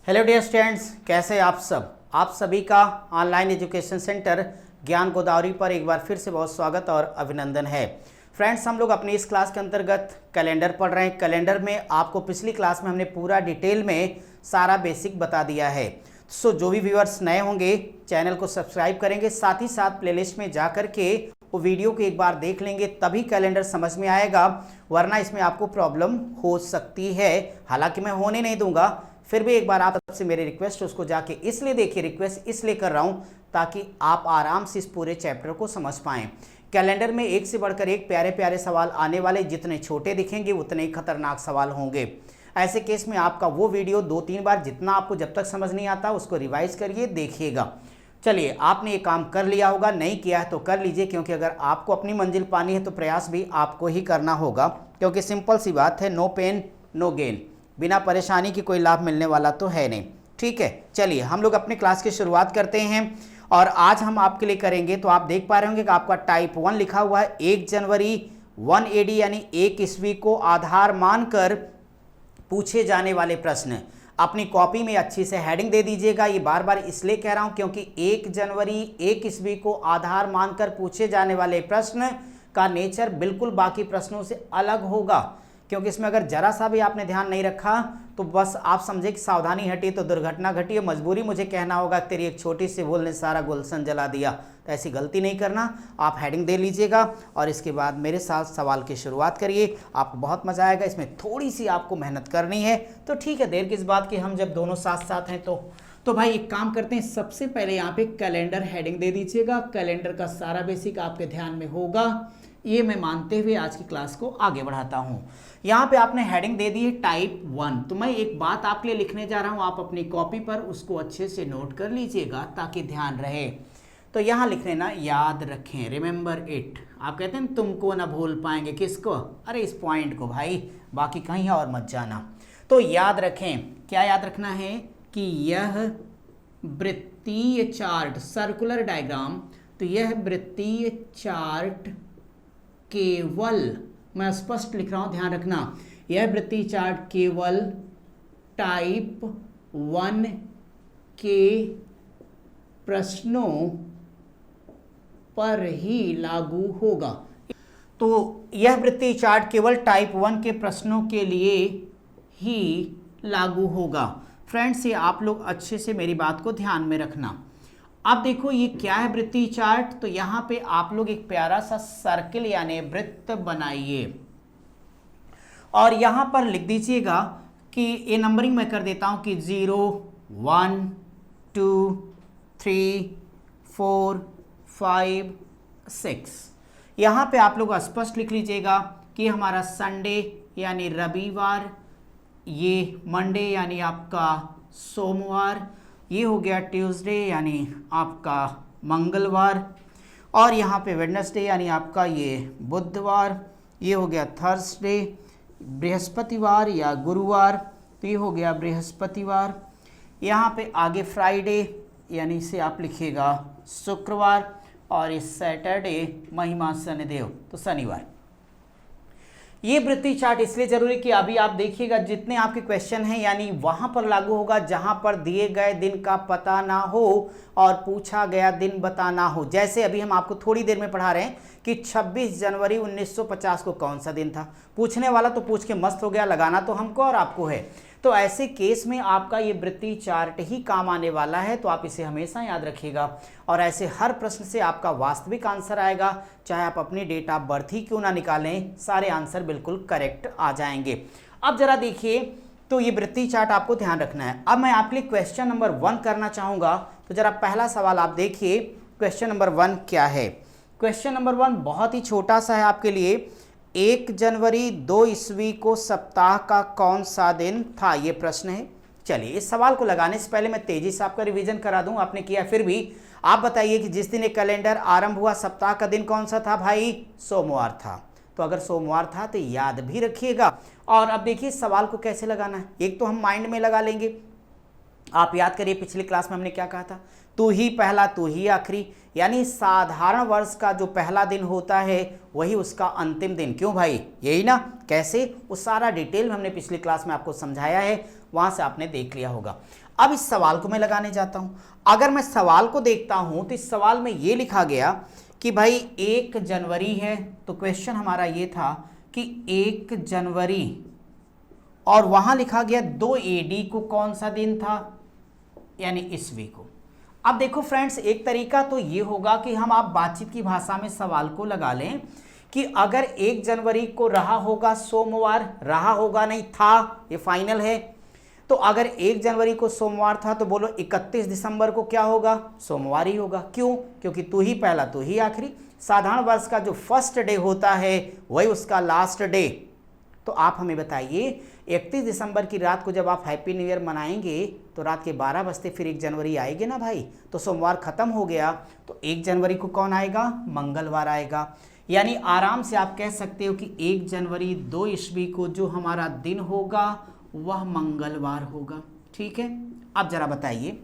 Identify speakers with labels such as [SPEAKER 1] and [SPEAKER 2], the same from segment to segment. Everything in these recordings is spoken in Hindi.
[SPEAKER 1] हेलो डियर स्टूडेंट्स, कैसे हैं आप सब। आप सभी का ऑनलाइन एजुकेशन सेंटर ज्ञान गोदावरी पर एक बार फिर से बहुत स्वागत और अभिनंदन है। फ्रेंड्स, हम लोग अपनी इस क्लास के अंतर्गत कैलेंडर पढ़ रहे हैं। कैलेंडर में आपको पिछली क्लास में हमने पूरा डिटेल में सारा बेसिक बता दिया है। सो जो भी व्यूअर्स नए होंगे चैनल को सब्सक्राइब करेंगे, साथ ही साथ प्लेलिस्ट में जा करके वो वीडियो को एक बार देख लेंगे, तभी कैलेंडर समझ में आएगा, वरना इसमें आपको प्रॉब्लम हो सकती है। हालांकि मैं होने नहीं दूंगा, फिर भी एक बार आप सबसे मेरी रिक्वेस्ट उसको जाके इसलिए देखिए, रिक्वेस्ट इसलिए कर रहा हूँ ताकि आप आराम से इस पूरे चैप्टर को समझ पाएं। कैलेंडर में एक से बढ़कर एक प्यारे प्यारे सवाल आने वाले, जितने छोटे दिखेंगे उतने ही खतरनाक सवाल होंगे। ऐसे केस में आपका वो वीडियो 2-3 बार, जितना आपको जब तक समझ नहीं आता उसको रिवाइज करिए, देखिएगा। चलिए, आपने ये काम कर लिया होगा, नहीं किया है तो कर लीजिए, क्योंकि अगर आपको अपनी मंजिल पानी है तो प्रयास भी आपको ही करना होगा, क्योंकि सिंपल सी बात है, नो पेन नो गेन, बिना परेशानी की कोई लाभ मिलने वाला तो है नहीं। ठीक है, चलिए हम लोग अपने क्लास की शुरुआत करते हैं। और आज हम आपके लिए करेंगे, तो आप देख पा रहे होंगे कि आपका टाइप 1 लिखा हुआ है। 1 जनवरी 1 AD यानी 1 ईस्वी को आधार मानकर पूछे जाने वाले प्रश्न। अपनी कॉपी में अच्छी से हेडिंग दे दीजिएगा। ये बार बार इसलिए कह रहा हूं क्योंकि 1 जनवरी 1 ईस्वी को आधार मानकर पूछे जाने वाले प्रश्न का नेचर बिल्कुल बाकी प्रश्नों से अलग होगा, क्योंकि इसमें अगर जरा सा भी आपने ध्यान नहीं रखा तो बस आप समझे कि सावधानी हटी तो दुर्घटना घटी। मजबूरी मुझे कहना होगा, तेरी एक छोटी सी भूल ने सारा गुलशन जला दिया। तो ऐसी गलती नहीं करना, आप हेडिंग दे लीजिएगा और इसके बाद मेरे साथ सवाल की शुरुआत करिए। आपको बहुत मजा आएगा। इसमें थोड़ी सी आपको मेहनत करनी है, तो ठीक है, देर किस बात की, हम जब दोनों साथ साथ हैं तो भाई एक काम करते हैं, सबसे पहले यहाँ पे कैलेंडर हेडिंग दे दीजिएगा। कैलेंडर का सारा बेसिक आपके ध्यान में होगा, ये मैं मानते हुए आज की क्लास को आगे बढ़ाता हूं। यहाँ पे आपने हेडिंग दे दी है टाइप 1। तो मैं एक बात आपके लिए लिखने जा रहा हूं, आप अपनी कॉपी पर उसको अच्छे से नोट कर लीजिएगा ताकि ध्यान रहे। तो यहाँ लिख लेना, याद रखें, रिमेंबर इट। आप कहते हैं तुमको ना भूल पाएंगे, किसको? अरे इस पॉइंट को भाई, बाकी कहीं और मत जाना। तो याद रखें, क्या याद रखना है कि यह वृत्तीय चार्ट, सर्कुलर डायग्राम, तो यह वृत्तीय चार्ट केवल, मैं स्पष्ट लिख रहा हूं, ध्यान रखना, यह वृत्तीय चार्ट केवल टाइप 1 के प्रश्नों पर ही लागू होगा। तो यह वृत्तीय चार्ट केवल टाइप 1 के प्रश्नों के लिए ही लागू होगा। फ्रेंड्स, ये आप लोग अच्छे से मेरी बात को ध्यान में रखना। अब देखो ये क्या है वृत्तीय चार्ट, तो यहाँ पे आप लोग एक प्यारा सा सर्किल यानी वृत्त बनाइए और यहाँ पर लिख दीजिएगा कि ये नंबरिंग मैं कर देता हूँ कि 0 1 2 3 4 5 6। यहाँ पे आप लोग स्पष्ट लिख लीजिएगा कि हमारा संडे यानी रविवार, ये मंडे यानी आपका सोमवार, ये हो गया ट्यूसडे यानी आपका मंगलवार, और यहाँ पे वेडनेसडे यानी आपका ये बुधवार, ये हो गया थर्सडे, बृहस्पतिवार या गुरुवार, तो ये हो गया बृहस्पतिवार। यहाँ पे आगे फ्राइडे यानी इसे आप लिखिएगा शुक्रवार, और इस सैटरडे महिमा शनिदेव, तो शनिवार। ये वृत्तीय चार्ट इसलिए जरूरी कि अभी आप देखिएगा जितने आपके क्वेश्चन हैं यानी वहां पर लागू होगा जहां पर दिए गए दिन का पता ना हो और पूछा गया दिन बताना हो। जैसे अभी हम आपको थोड़ी देर में पढ़ा रहे हैं कि 26 जनवरी 1950 को कौन सा दिन था। पूछने वाला तो पूछ के मस्त हो गया, लगाना तो हमको और आपको है। तो ऐसे केस में आपका ये वृत्तीय चार्ट ही काम आने वाला है, तो आप इसे हमेशा याद रखिएगा। और ऐसे हर प्रश्न से आपका वास्तविक आंसर आएगा, चाहे आप अपनी डेट ऑफ बर्थ ही क्यों ना निकालें, सारे आंसर बिल्कुल करेक्ट आ जाएंगे। अब जरा देखिए, तो ये वृत्तीय चार्ट आपको ध्यान रखना है। अब मैं आपके लिए क्वेश्चन नंबर 1 करना चाहूँगा, तो जरा पहला सवाल आप देखिए, क्वेश्चन नंबर 1 क्या है। क्वेश्चन नंबर 1 बहुत ही छोटा सा है आपके लिए। 1 जनवरी 2 ईस्वी को सप्ताह का कौन सा दिन था, ये प्रश्न है। चलिए, इस सवाल को लगाने से पहले मैं तेजी से आपका रिवीजन करा दूं, आपने किया फिर भी। आप बताइए कि जिस दिन ये कैलेंडर आरंभ हुआ, सप्ताह का दिन कौन सा था भाई? सोमवार था। तो अगर सोमवार था तो याद भी रखिएगा। और अब देखिए सवाल को कैसे लगाना है। एक तो हम माइंड में लगा लेंगे, आप याद करिए पिछली क्लास में हमने क्या कहा था, तू ही पहला तू ही आखिरी, यानी साधारण वर्ष का जो पहला दिन होता है वही उसका अंतिम दिन। क्यों भाई? यही ना। कैसे? वो सारा डिटेल में हमने पिछली क्लास में आपको समझाया है, वहां से आपने देख लिया होगा। अब इस सवाल को मैं लगाने जाता हूं। अगर मैं सवाल को देखता हूं तो इस सवाल में ये लिखा गया कि भाई 1 जनवरी है, तो क्वेश्चन हमारा ये था कि 1 जनवरी, और वहां लिखा गया 2 AD को कौन सा दिन था, यानी ईस्वी को। अब देखो फ्रेंड्स, एक तरीका तो ये होगा कि हम आप बातचीत की भाषा में सवाल को लगा लें कि अगर 1 जनवरी को रहा होगा सोमवार, रहा होगा नहीं था, ये फाइनल है, तो अगर 1 जनवरी को सोमवार था तो बोलो 31 दिसंबर को क्या होगा, सोमवार ही होगा। क्यों? क्योंकि तू ही पहला तू ही आखिरी। साधारण वर्ष का जो फर्स्ट डे होता है वही उसका लास्ट डे। तो आप हमें बताइए 31 दिसंबर की रात को जब आप हैप्पी न्यू ईयर मनाएंगे तो रात के 12 बजते फिर 1 जनवरी आएगी ना भाई, तो सोमवार खत्म हो गया, तो 1 जनवरी को कौन आएगा, मंगलवार आएगा। यानी आराम से आप कह सकते हो कि 1 जनवरी 2 ईस्वी को जो हमारा दिन होगा वह मंगलवार होगा। ठीक है, अब जरा बताइए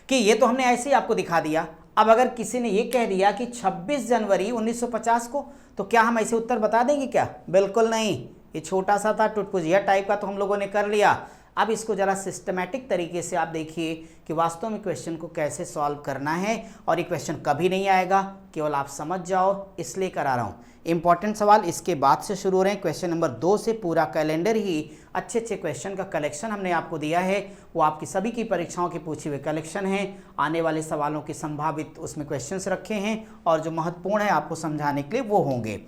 [SPEAKER 1] कि ये तो हमने ऐसे ही आपको दिखा दिया। अब अगर किसी ने ये कह दिया कि 26 जनवरी 1950 को, तो क्या हम ऐसे उत्तर बता देंगे क्या? बिल्कुल नहीं, ये छोटा सा था, टुटपुजिया टाइप का, तो हम लोगों ने कर लिया। अब इसको ज़रा सिस्टमैटिक तरीके से आप देखिए कि वास्तव में क्वेश्चन को कैसे सॉल्व करना है, और ये क्वेश्चन कभी नहीं आएगा, केवल आप समझ जाओ इसलिए करा रहा हूँ। इंपॉर्टेंट सवाल इसके बाद से शुरू हो रहे हैं। क्वेश्चन नंबर 2 से पूरा कैलेंडर ही अच्छे अच्छे क्वेश्चन का कलेक्शन हमने आपको दिया है, वो आपकी सभी की परीक्षाओं के पूछे हुए कलेक्शन हैं। आने वाले सवालों के संभावित उसमें क्वेश्चंस रखे हैं, और जो महत्वपूर्ण है आपको समझाने के लिए वो होंगे।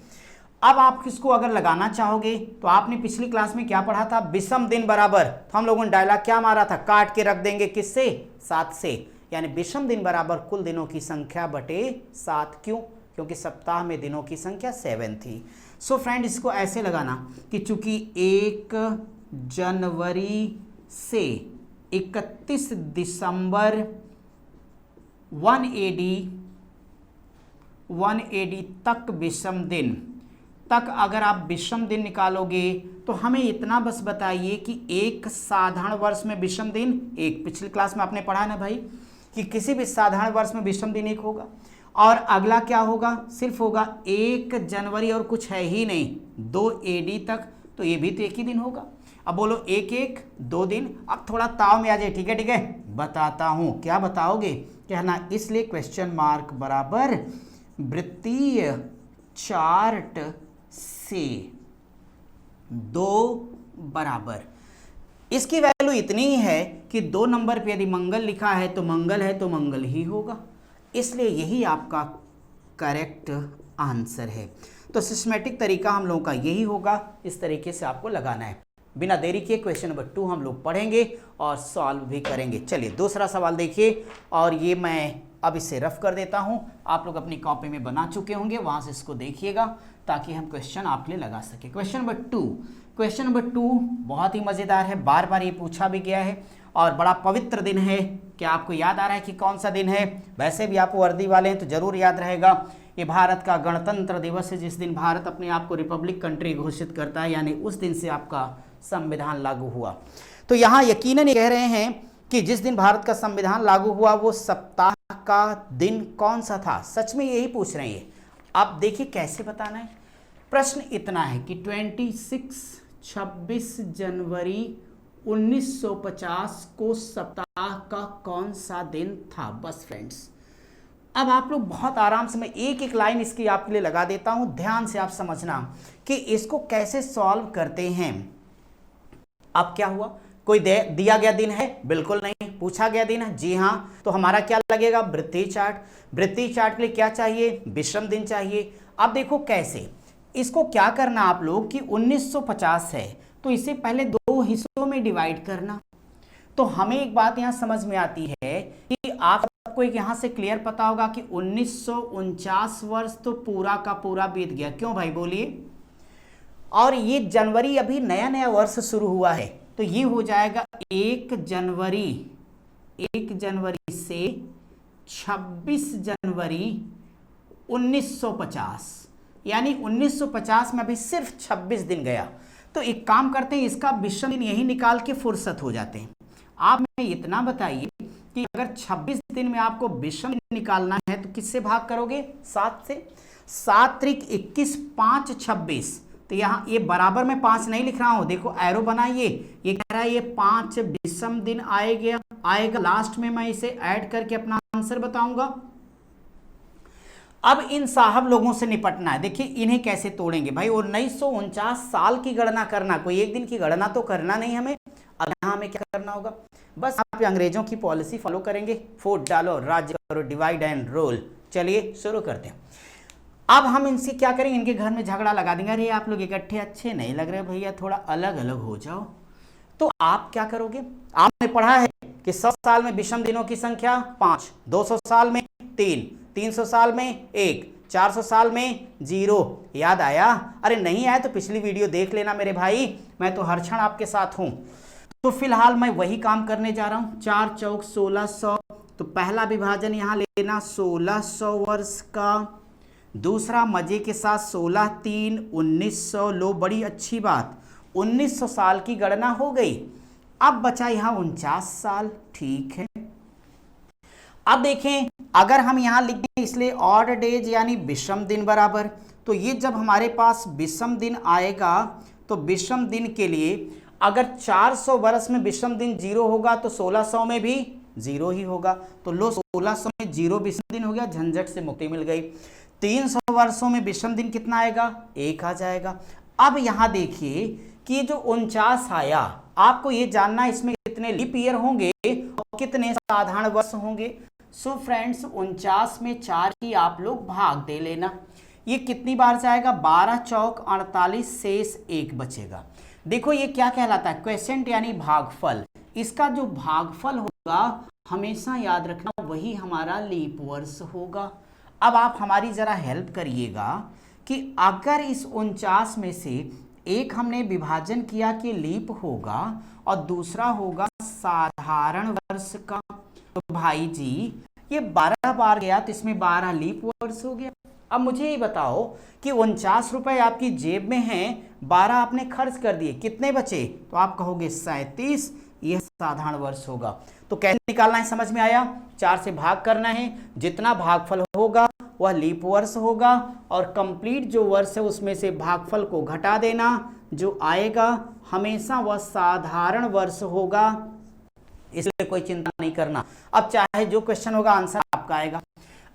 [SPEAKER 1] अब आप किसको अगर लगाना चाहोगे तो आपने पिछली क्लास में क्या पढ़ा था, विषम दिन बराबर, तो हम लोगों ने डायलॉग क्या मारा था, काट के रख देंगे किससे, 7 से, यानी विषम दिन बराबर कुल दिनों की संख्या बटे 7। क्यों? क्योंकि सप्ताह में दिनों की संख्या 7 थी। सो फ्रेंड, इसको ऐसे लगाना कि चूंकि 1 जनवरी से 31 दिसंबर 1 AD तक विषम दिन तक अगर आप विषम दिन निकालोगे तो हमें इतना बस बताइए कि एक साधारण वर्ष में विषम दिन एक, पिछली क्लास में आपने पढ़ा ना भाई कि किसी भी साधारण वर्ष में विषम दिन एक होगा, और अगला क्या होगा, सिर्फ होगा 1 जनवरी और कुछ है ही नहीं 2 AD तक, तो ये भी तो एक ही दिन होगा। अब बोलो 1 2 दिन। अब थोड़ा ताव में आ जाए, ठीक है ठीक है, बताता हूँ। क्या बताओगे, कहना इसलिए क्वेश्चन मार्क बराबर वृत्तीय चार्ट से 2 बराबर। इसकी वैल्यू इतनी ही है कि 2 नंबर पे यदि मंगल लिखा है तो मंगल ही होगा, इसलिए यही आपका करेक्ट आंसर है। तो सिस्टमैटिक तरीका हम लोगों का यही होगा, इस तरीके से आपको लगाना है। बिना देरी किए क्वेश्चन नंबर 2 हम लोग पढ़ेंगे और सॉल्व भी करेंगे। चलिए दूसरा सवाल देखिए, और ये मैं अब इसे रफ कर देता हूं, आप लोग अपनी कॉपी में बना चुके होंगे, वहां से इसको देखिएगा ताकि हम क्वेश्चन आपके लिए लगा सके। क्वेश्चन नंबर 2 बहुत ही मज़ेदार है, बार बार ये पूछा भी गया है, और बड़ा पवित्र दिन है। क्या आपको याद आ रहा है कि कौन सा दिन है? वैसे भी आप वर्दी वाले हैं तो जरूर याद रहेगा। ये भारत का गणतंत्र दिवस है, जिस दिन भारत अपने आप को रिपब्लिक कंट्री घोषित करता है, यानी उस दिन से आपका संविधान लागू हुआ। तो यहाँ यकीनन ये कह रहे हैं कि जिस दिन भारत का संविधान लागू हुआ वो सप्ताह का दिन कौन सा था। सच में यही पूछ रहे हैं। अब देखिए कैसे बताना है। प्रश्न इतना है कि 26 जनवरी 1950 को सप्ताह का कौन सा दिन था, बस फ्रेंड्स। अब आप लोग बहुत आराम से, मैं एक एक लाइन इसकी आपके लिए लगा देता हूं, ध्यान से आप समझना कि इसको कैसे सॉल्व करते हैं। अब क्या हुआ, कोई दिया गया दिन है? बिल्कुल नहीं। पूछा गया दिन है? जी हाँ। तो हमारा क्या लगेगा, वृत्तीय चार्ट। वृत्तीय चार्ट के लिए क्या चाहिए, विषम दिन चाहिए। अब देखो कैसे, इसको क्या करना आप लोग कि 1950 है तो इसे पहले 2 हिस्सों में डिवाइड करना। तो हमें एक बात यहां समझ में आती है कि आप सबको यहां से क्लियर पता होगा कि 1949 वर्ष तो पूरा का पूरा बीत गया। क्यों भाई बोलिए? और ये जनवरी अभी नया नया वर्ष शुरू हुआ है, तो ये हो जाएगा 1 जनवरी से 26 जनवरी 1950, यानी 1950 में अभी सिर्फ 26 दिन गया। तो एक काम करते हैं, इसका विषम दिन यही निकाल के फुर्सत हो जाते हैं। आप में इतना बताइए कि अगर 26 दिन में आपको विषम दिन निकालना है तो किससे भाग करोगे, 7 से। 7 त्रिक 21, 5 26, तो यहाँ ये बराबर में 5 नहीं लिख रहा हूं, देखो एरो बनाइए, ये कह रहा है ये 5 विषम दिन आएगा लास्ट में मैं इसे ऐड करके अपना आंसर बताऊंगा। अब इन साहब लोगों से निपटना है। देखिए इन्हें कैसे तोड़ेंगे भाई, 1949 साल की गणना करना, कोई एक दिन की गणना तो करना नहीं हमें। अब यहाँ हमें क्या करना होगा, बस यहाँ पे अंग्रेजों की पॉलिसी फॉलो करेंगे, वोट डालो, राज्य करो, डिवाइड एंड रूल। चलिए शुरू करते हैं। अब हम इनसे क्या करेंगे, इनके घर में झगड़ा लगा देंगे, अरे आप लोग इकट्ठे अच्छे नहीं लग रहे भैया, थोड़ा अलग अलग हो जाओ। तो आप क्या करोगे, आपने पढ़ा है कि 100 साल में विषम दिनों की संख्या 5, 200 साल में 3, 300 साल में 1, 400 साल में 0। याद आया? अरे नहीं आया तो पिछली वीडियो देख लेना मेरे भाई, मैं तो हर क्षण आपके साथ हूं। तो फिलहाल मैं वही काम करने जा रहा हूं। 4 चौक 1600, तो पहला विभाजन यहां लेना 1600 वर्ष का, दूसरा मजे के साथ 16 3 1900। लो बड़ी अच्छी बात, 1900 साल की गणना हो गई। अब बचा यहां 49 साल, ठीक है। अब देखें अगर हम यहां लिख दें इसलिए ऑड डेज यानी विषम दिन बराबर, तो ये जब हमारे पास विषम दिन आएगा तो विषम दिन के लिए अगर 400 वर्ष में विषम दिन 0 होगा तो 1600 में भी 0 ही होगा। तो लो 1600 में 0 विषम दिन हो गया, झंझट से मुक्ति मिल गई। 300 वर्षों में विषम दिन कितना आएगा, 1 आ जाएगा। अब यहां देखिए कि जो 49 आया, आपको ये जानना है इसमें कितने लीप ईयर होंगे और कितने साधारण वर्ष होंगे। सो फ्रेंड्स 49 में 4 की आप लोग भाग दे लेना, ये कितनी बार जाएगा, 12 चौक 48, शेष 1 बचेगा। देखो ये क्या कहलाता है, क्वेसेंट यानी भागफल। इसका जो भागफल होगा हमेशा याद रखना वही हमारा लीप वर्ष होगा। अब आप हमारी जरा हेल्प करिएगा कि अगर इस 49 में से एक हमने विभाजन किया कि लीप होगा और दूसरा होगा साधारण वर्ष का, तो भाई जी ये 12 बार गया तो इसमें 12 लीप वर्ष हो गया। अब मुझे ये बताओ कि 49 रुपए आपकी जेब में हैं, 12 आपने खर्च कर दिए, कितने बचे, तो आप कहोगे 37, यह साधारण वर्ष होगा। तो कैसे निकालना है समझ में आया, 4 से भाग करना है, जितना भागफल होगा वह लीप वर्ष होगा और कंप्लीट जो वर्ष है उसमें से भागफल को घटा देना, जो आएगा हमेशा वह साधारण वर्ष होगा, इसलिए कोई चिंता नहीं करना। अब चाहे जो क्वेश्चन होगा आंसर आपका आएगा।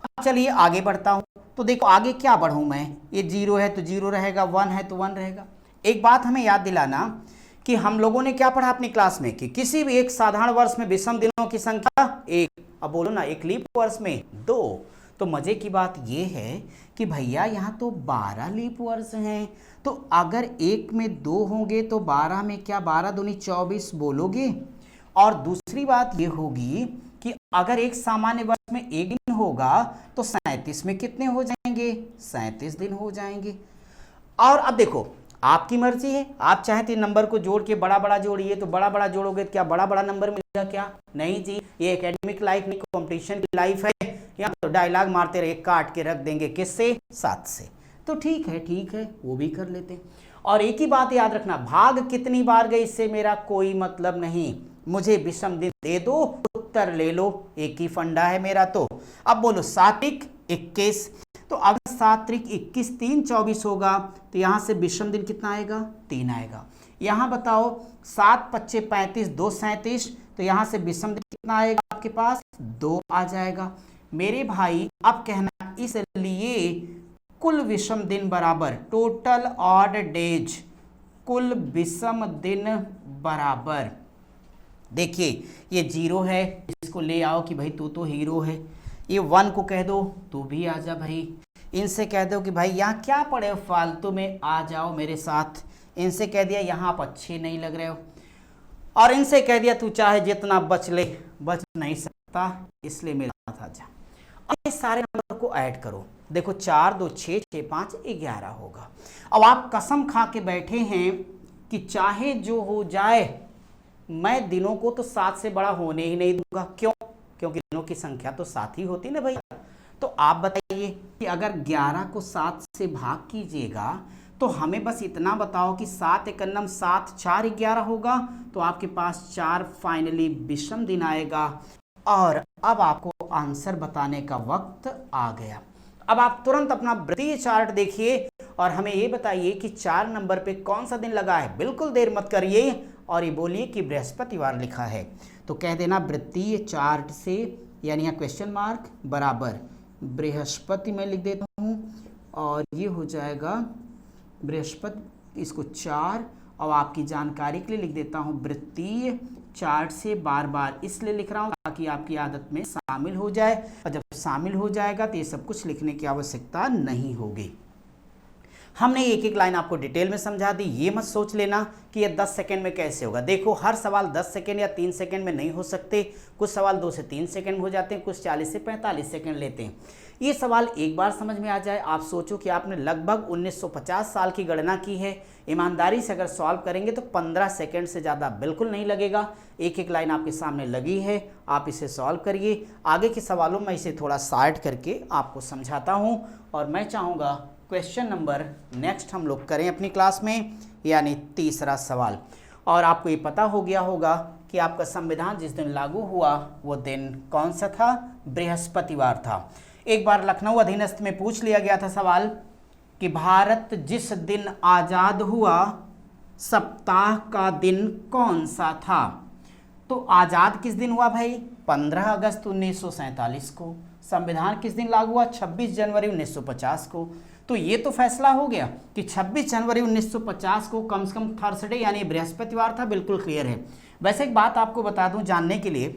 [SPEAKER 1] अब चलिए आगे बढ़ता हूं। तो देखो आगे क्या बढ़ूं मैं, ये 0 है तो 0 रहेगा, 1 है तो 1 रहेगा। एक बात हमें याद दिलाना कि हम लोगों ने क्या पढ़ा अपनी क्लास में कि किसी भी एक साधारण वर्ष में विषम दिनों की संख्या 1, अब बोलो ना एक लीप वर्ष में 2। तो मजे की बात यह है कि भैया यहाँ तो 12 लीप वर्ष हैं, तो अगर एक में 2 होंगे तो 12 में क्या, 12 दूनी 24 बोलोगे। और दूसरी बात ये होगी कि अगर एक सामान्य वर्ष में 1 दिन होगा तो 37 में कितने हो जाएंगे, 37 दिन हो जाएंगे। और अब देखो आपकी मर्जी है, आप चाहे तो नंबर को जोड़ के बड़ा बड़ा जोड़िए, तो बड़ा बड़ा जोड़ोगे तो क्या बड़ा बड़ा नंबर मिलेगा क्या, नहीं जी, ये एकेडमिक लाइफ नहीं कॉम्पिटिशन की लाइफ है, यहाँ तो डायलॉग मारते रहे, काट के रख देंगे किससे, 7 से। तो ठीक है वो भी कर लेते हैं। और एक ही बात याद रखना, भाग कितनी बार गई इससे मेरा कोई मतलब नहीं, मुझे विषम दिन दे दो उत्तर ले लो, एक ही फंडा है मेरा। तो अब बोलो 7 21, तो अगर 7 21 3 24 होगा तो यहां से विषम दिन कितना आएगा, 3 आएगा। यहां बताओ 7 25 35 2 37, तो यहां से विषम दिन कितना आएगा आपके पास, 2 आ जाएगा। मेरे भाई अब कहना इसलिए कुल विषम दिन बराबर टोटल ऑड डेज, कुल विषम दिन बराबर, देखिए ये 0 है, इसको ले आओ कि भाई तू तो हीरो है, ये 1 को कह दो तू भी आ जा भाई, इनसे कह दो कि भाई यहाँ क्या पड़े फालतू में, आ जाओ मेरे साथ, इनसे कह दिया यहाँ आप अच्छे नहीं लग रहे हो, और इनसे कह दिया तू चाहे जितना बच ले, बच नहीं सकता इसलिए मेरे साथ आ जा। अब ये सारे नंबर को ऐड करो, देखो 4 2 6 6 5 11 होगा। अब आप कसम खा के बैठे हैं कि चाहे जो हो जाए मैं दिनों को तो 7 से बड़ा होने ही नहीं दूंगा। क्यों? क्योंकि दिनों की संख्या तो 7 ही होती ना भैया। तो आप बताइए कि अगर 11 को 7 से भाग कीजिएगा तो हमें बस इतना बताओ कि 7 एकन्नम 7 4 11 होगा, तो आपके पास 4 फाइनली विषम दिन आएगा। और अब आपको आंसर बताने का वक्त आ गया। अब आप तुरंत अपना वृत्तीय चार्ट देखिए और हमें ये बताइए कि 4 नंबर पे कौन सा दिन लगा है। बिल्कुल देर मत करिए और ये बोलिए कि बृहस्पतिवार लिखा है। तो कह देना वृत्तीय चार्ट से, यानी यहाँ क्वेश्चन मार्क बराबर बृहस्पति में लिख देता हूँ और ये हो जाएगा बृहस्पति, इसको 4 और आपकी जानकारी के लिए लिख देता हूँ वृत्तीय चार्ट से। बार बार इसलिए लिख रहा हूँ ताकि आपकी आदत में शामिल हो जाए, और जब शामिल हो जाएगा तो ये सब कुछ लिखने की आवश्यकता नहीं होगी। हमने एक एक लाइन आपको डिटेल में समझा दी। ये मत सोच लेना कि ये 10 सेकंड में कैसे होगा। देखो हर सवाल 10 सेकंड या 3 सेकंड में नहीं हो सकते। कुछ सवाल 2 से 3 सेकंड हो जाते हैं, कुछ 40 से 45 सेकंड लेते हैं। ये सवाल एक बार समझ में आ जाए, आप सोचो कि आपने लगभग 1950 साल की गणना की है। ईमानदारी से अगर सॉल्व करेंगे तो 15 सेकंड से ज़्यादा बिल्कुल नहीं लगेगा। एक एक लाइन आपके सामने लगी है, आप इसे सॉल्व करिए। आगे के सवालों में इसे थोड़ा शार्ट करके आपको समझाता हूँ और मैं चाहूँगा क्वेश्चन नंबर नेक्स्ट हम लोग करें अपनी क्लास में, यानी तीसरा सवाल। और आपको ये पता हो गया होगा कि आपका संविधान जिस दिन लागू हुआ वो दिन कौन सा था? बृहस्पतिवार था। एक बार लखनऊ अधीनस्थ में पूछ लिया गया था सवाल कि भारत जिस दिन आज़ाद हुआ सप्ताह का दिन कौन सा था? तो आज़ाद किस दिन हुआ भाई? 15 अगस्त 1947 को। संविधान किस दिन लागू हुआ? 26 जनवरी 1950 को। तो ये तो फैसला हो गया कि 26 जनवरी 1950 को कम से कम थर्सडे यानी बृहस्पतिवार था। बिल्कुल क्लियर है। वैसे एक बात आपको बता दूं जानने के लिए,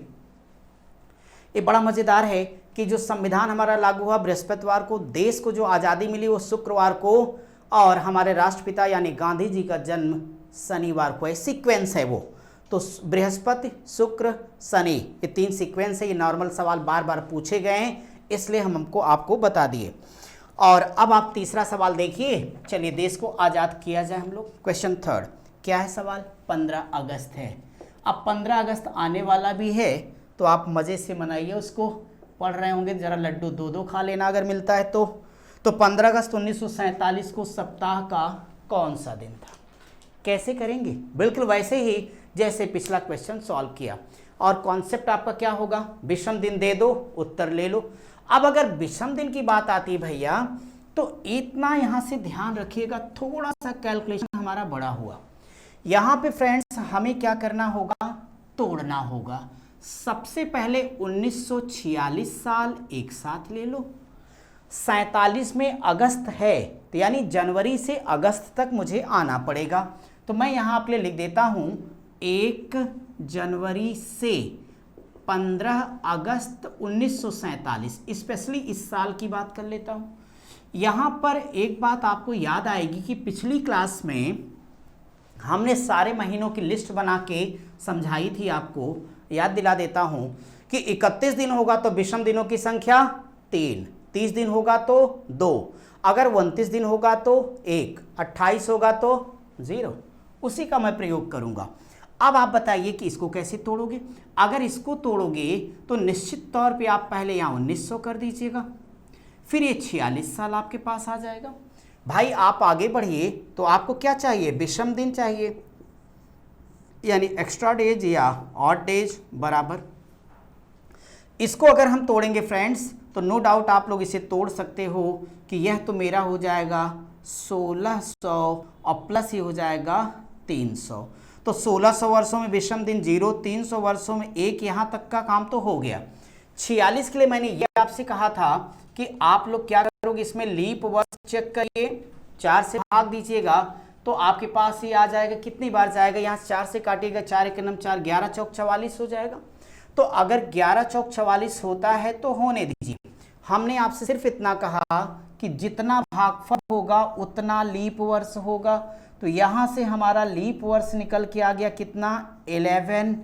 [SPEAKER 1] ये बड़ा मज़ेदार है कि जो संविधान हमारा लागू हुआ बृहस्पतिवार को, देश को जो आज़ादी मिली वो शुक्रवार को, और हमारे राष्ट्रपिता यानी गांधी जी का जन्म शनिवार को है। सीक्वेंस है वो। तो बृहस्पति, शुक्र, शनि, ये 3 सीक्वेंस है। ये नॉर्मल सवाल बार बार पूछे गए हैं, इसलिए हमको आपको बता दिए। और अब आप तीसरा सवाल देखिए। चलिए देश को आज़ाद किया जाए हम लोग। क्वेश्चन 3 क्या है सवाल? 15 अगस्त है। अब 15 अगस्त आने वाला भी है, तो आप मज़े से मनाइए उसको। पढ़ रहे होंगे, ज़रा लड्डू 2-2 खा लेना अगर मिलता है तो। 15 अगस्त 1947 को सप्ताह का कौन सा दिन था? कैसे करेंगे? बिल्कुल वैसे ही जैसे पिछला क्वेश्चन सॉल्व किया। और कॉन्सेप्ट आपका क्या होगा? विषम दिन दे दो, उत्तर ले लो। अब अगर विषम दिन की बात आती है भैया, तो इतना यहाँ से ध्यान रखिएगा, थोड़ा सा कैलकुलेशन हमारा बड़ा हुआ। यहाँ पे फ्रेंड्स हमें क्या करना होगा? तोड़ना होगा। सबसे पहले 1946 साल एक साथ ले लो। 47 में अगस्त है, तो यानी जनवरी से अगस्त तक मुझे आना पड़ेगा। तो मैं यहाँ आपके लिए लिख देता हूँ 1 जनवरी से 15 अगस्त 1947। स्पेशली इस साल की बात कर लेता हूँ। यहाँ पर एक बात आपको याद आएगी कि पिछली क्लास में हमने सारे महीनों की लिस्ट बना के समझाई थी। आपको याद दिला देता हूँ कि 31 दिन होगा तो विषम दिनों की संख्या 3, 30 दिन होगा तो 2, अगर 29 दिन होगा तो 1, 28 होगा तो 0। उसी का मैं प्रयोग करूँगा। अब आप बताइए कि इसको कैसे तोड़ोगे। अगर इसको तोड़ोगे तो निश्चित तौर पे आप पहले यहाँ 1900 कर दीजिएगा, फिर ये 46 साल आपके पास आ जाएगा। भाई आप आगे बढ़िए, तो आपको क्या चाहिए? विषम दिन चाहिए, यानी एक्स्ट्रा डेज या ऑड डेज बराबर। इसको अगर हम तोड़ेंगे फ्रेंड्स, तो नो डाउट आप लोग इसे तोड़ सकते हो कि यह तो मेरा हो जाएगा 1600 और प्लस ये हो जाएगा 300। तो 1600 वर्षों में विषम दिन 0, 300 वर्षों में 1, यहाँ तक का काम तो हो गया। 46 के लिए मैंने ये आपसे कहा था कि आप लोग क्या करोगे, इसमें लीप वर्ष चेक करिए, 4 से भाग दीजिएगा तो आपके पास ये आ जाएगा। कितनी बार जाएगा? यहाँ 4 से काटिएगा, 4 एक नम 4, 11 चौक 44 हो जाएगा। तो अगर 11 चौक 44 होता है तो होने दीजिए। हमने आपसे सिर्फ इतना कहा कि जितना भागफल होगा उतना लीप वर्ष होगा। तो यहाँ से हमारा लीप वर्ष निकल के आ गया कितना? 11।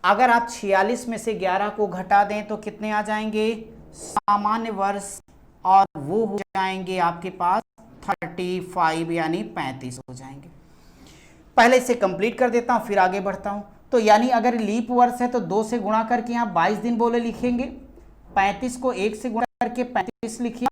[SPEAKER 1] अगर आप 46 में से 11 को घटा दें तो कितने आ जाएंगे? सामान्य वर्ष, और वो हो जाएंगे आपके पास 35 यानी 35 हो जाएंगे। पहले इसे कंप्लीट कर देता हूँ फिर आगे बढ़ता हूँ। तो यानी अगर लीप वर्ष है तो 2 से गुणा करके यहाँ 22 दिन बोले लिखेंगे, 35 को 1 से गुणा करके 35 लिखिए।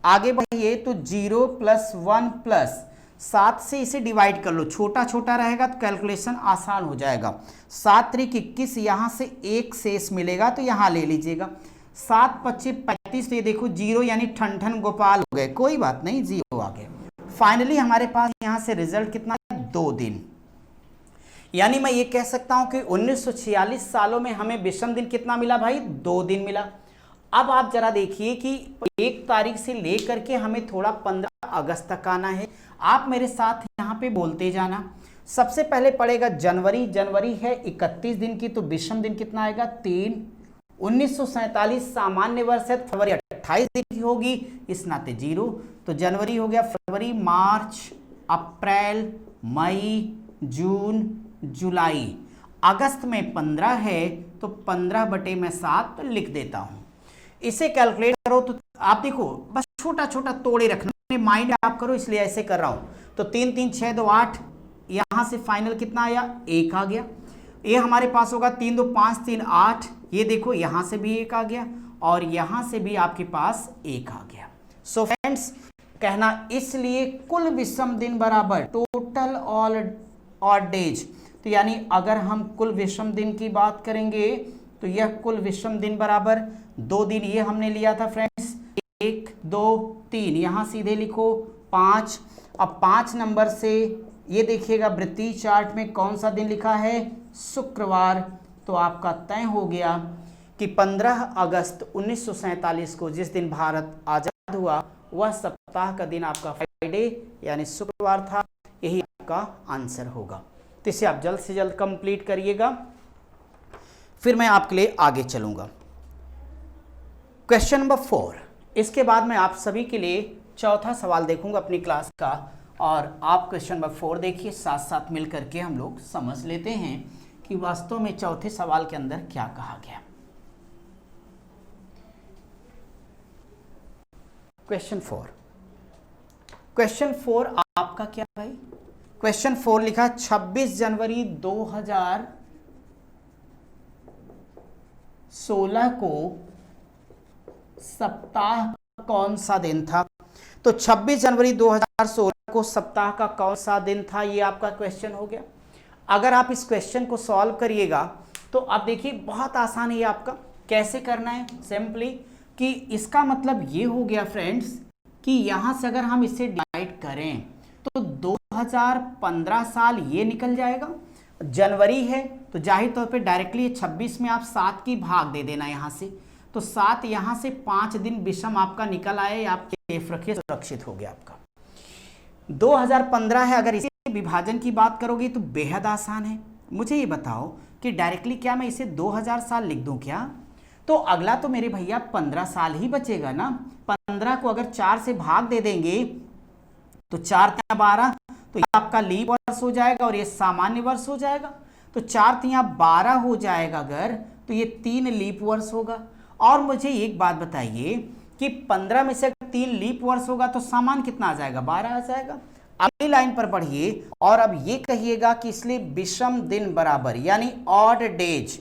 [SPEAKER 1] आगे बढ़िए तो 0 + 1 + 7 से इसे डिवाइड कर लो, छोटा छोटा रहेगा तो कैलकुलेशन आसान हो जाएगा। 7 × 21, यहाँ से 1 शेष मिलेगा तो यहाँ ले लीजिएगा। 7 × 25 35, तो ये देखो 0 यानी ठन ठन गोपाल हो गए, कोई बात नहीं 0 आ गया। फाइनली हमारे पास यहाँ से रिजल्ट कितना है, 2 दिन। यानी मैं ये कह सकता हूं कि 1946 सालों में हमें विषम दिन कितना मिला भाई, 2 दिन मिला। अब आप जरा देखिए कि 1 तारीख से लेकर के हमें थोड़ा 15 अगस्त तक आना है। आप मेरे साथ यहाँ पे बोलते जाना। सबसे पहले पड़ेगा जनवरी, जनवरी है 31 दिन की, तो विषम दिन कितना आएगा, 3। 1947 सामान्य वर्ष है, फरवरी 28 दिन की होगी, इस नाते 0। तो जनवरी हो गया, फरवरी, मार्च, अप्रैल, मई, जून, जुलाई। अगस्त में 15 है, तो 15/7 लिख देता हूं। इसे कैलकुलेट करो तो आप देखो, बस छोटा छोटा तोड़े रखना, माइंड आप करो, इसलिए ऐसे कर रहा हूं। तो 3 3 6 2 8, यहां से फाइनल कितना आया, 1 आ गया। ये हमारे पास होगा 3 2 5 3 8, ये देखो यहां से भी 1 आ गया और यहां से भी आपके पास 1 आ गया। सो फ्रेंड्स, कहना इसलिए कुल विषम दिन बराबर टोटल ऑड डेज। तो यानी अगर हम कुल विषम दिन की बात करेंगे तो यह कुल विषम दिन बराबर 2 दिन, ये हमने लिया था फ्रेंड्स, 1 2 3, यहां सीधे लिखो 5। अब 5 नंबर से ये देखिएगा वृत्तीय चार्ट में कौन सा दिन लिखा है, शुक्रवार। तो आपका तय हो गया कि 15 अगस्त 1947 को जिस दिन भारत आजाद हुआ वह सप्ताह का दिन आपका फ्राइडे यानी शुक्रवार था। यही आपका आंसर होगा। तो इसे आप जल्द से जल्द कंप्लीट करिएगा, फिर मैं आपके लिए आगे चलूंगा। क्वेश्चन नंबर 4, इसके बाद मैं आप सभी के लिए चौथा सवाल देखूंगा अपनी क्लास का, और आप क्वेश्चन नंबर 4 देखिए, साथ साथ मिल करके हम लोग समझ लेते हैं कि वास्तव में चौथे सवाल के अंदर क्या कहा गया। क्वेश्चन 4, क्वेश्चन 4 आपका क्या भाई, क्वेश्चन 4 लिखा 26 जनवरी 2016 को सप्ताह कौन सा दिन था। तो 26 जनवरी 2016 को सप्ताह का कौन सा दिन था, ये आपका क्वेश्चन हो गया। अगर आप इस क्वेश्चन को सॉल्व करिएगा तो आप देखिए बहुत आसान है आपका। कैसे करना है, सिंपली कि इसका मतलब ये हो गया फ्रेंड्स कि यहां से अगर हम इसे डिवाइड करें तो 2015 साल ये निकल जाएगा। जनवरी है तो जाहिर तौर पे डायरेक्टली 26 में आप 7 की भाग दे देना यहाँ से, तो 7 यहाँ से 5 दिन विषम आपका निकल आए, आप सेफ रखिए, सुरक्षित हो गया आपका। 2015 है, अगर इसी विभाजन की बात करोगे तो बेहद आसान है। मुझे ये बताओ कि डायरेक्टली क्या मैं इसे 2000 साल लिख दूं क्या, तो अगला तो मेरे भैया 15 साल ही बचेगा ना। 15 को अगर 4 से भाग दे देंगे तो 4 × 12, तो ये आपका लीप वर्ष हो जाएगा और ये सामान्य वर्ष हो जाएगा। तो 4 × 12 हो जाएगा अगर, तो ये 3 लीप वर्ष होगा। और मुझे एक बात बताइए कि 15 में से 3 लीप वर्ष होगा तो सामान्य कितना आ जाएगा, 12 आ जाएगा। अगली लाइन पर बढ़िए और अब ये कहिएगा कि इसलिए विषम दिन बराबर यानी ऑड डेज।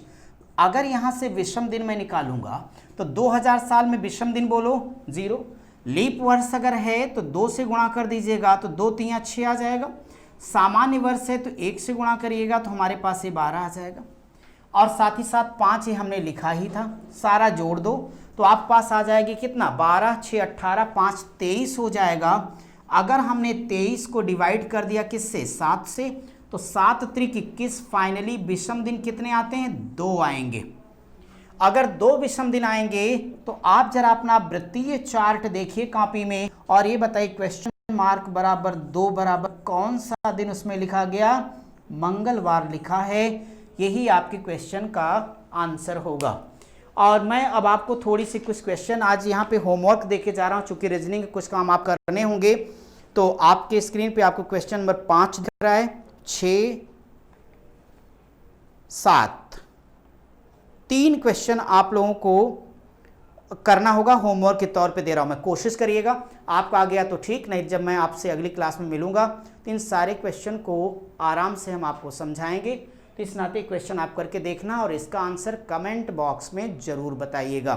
[SPEAKER 1] अगर यहां से विषम दिन मैं निकालूंगा तो 2000 साल में विषम दिन बोलो 0, लीप वर्ष अगर है तो 2 से गुणा कर दीजिएगा तो 2 × 3 = 6 आ जाएगा। सामान्य वर्ष है तो 1 से गुणा करिएगा तो हमारे पास ये 12 आ जाएगा। और साथ ही साथ 5 ही हमने लिखा ही था, सारा जोड़ दो तो आप पास आ जाएगी कितना, 12 6 18 5 23 हो जाएगा। अगर हमने 23 को डिवाइड कर दिया किससे, 7 से, तो 7 × 3 = 21। फाइनली विषम दिन कितने आते हैं, 2 आएंगे। अगर 2 विषम दिन आएंगे तो आप जरा अपना वृत्तीय चार्ट देखिए कॉपी में और ये बताइए क्वेश्चन मार्क बराबर 2 बराबर कौन सा दिन उसमें लिखा गया, मंगलवार लिखा है। यही आपके क्वेश्चन का आंसर होगा। और मैं अब आपको थोड़ी सी कुछ क्वेश्चन आज यहाँ पे होमवर्क देके जा रहा हूँ, चूंकि रीजनिंग के कुछ काम आप करने होंगे। तो आपके स्क्रीन पे आपको क्वेश्चन नंबर 5 दिख रहा है, 6 7 3 क्वेश्चन आप लोगों को करना होगा, होमवर्क के तौर पे दे रहा हूं मैं, कोशिश करिएगा। आपका आ गया तो ठीक, नहीं जब मैं आपसे अगली क्लास में मिलूंगा तो इन सारे क्वेश्चन को आराम से हम आपको समझाएंगे। तो इस नाते क्वेश्चन आप करके देखना और इसका आंसर कमेंट बॉक्स में जरूर बताइएगा।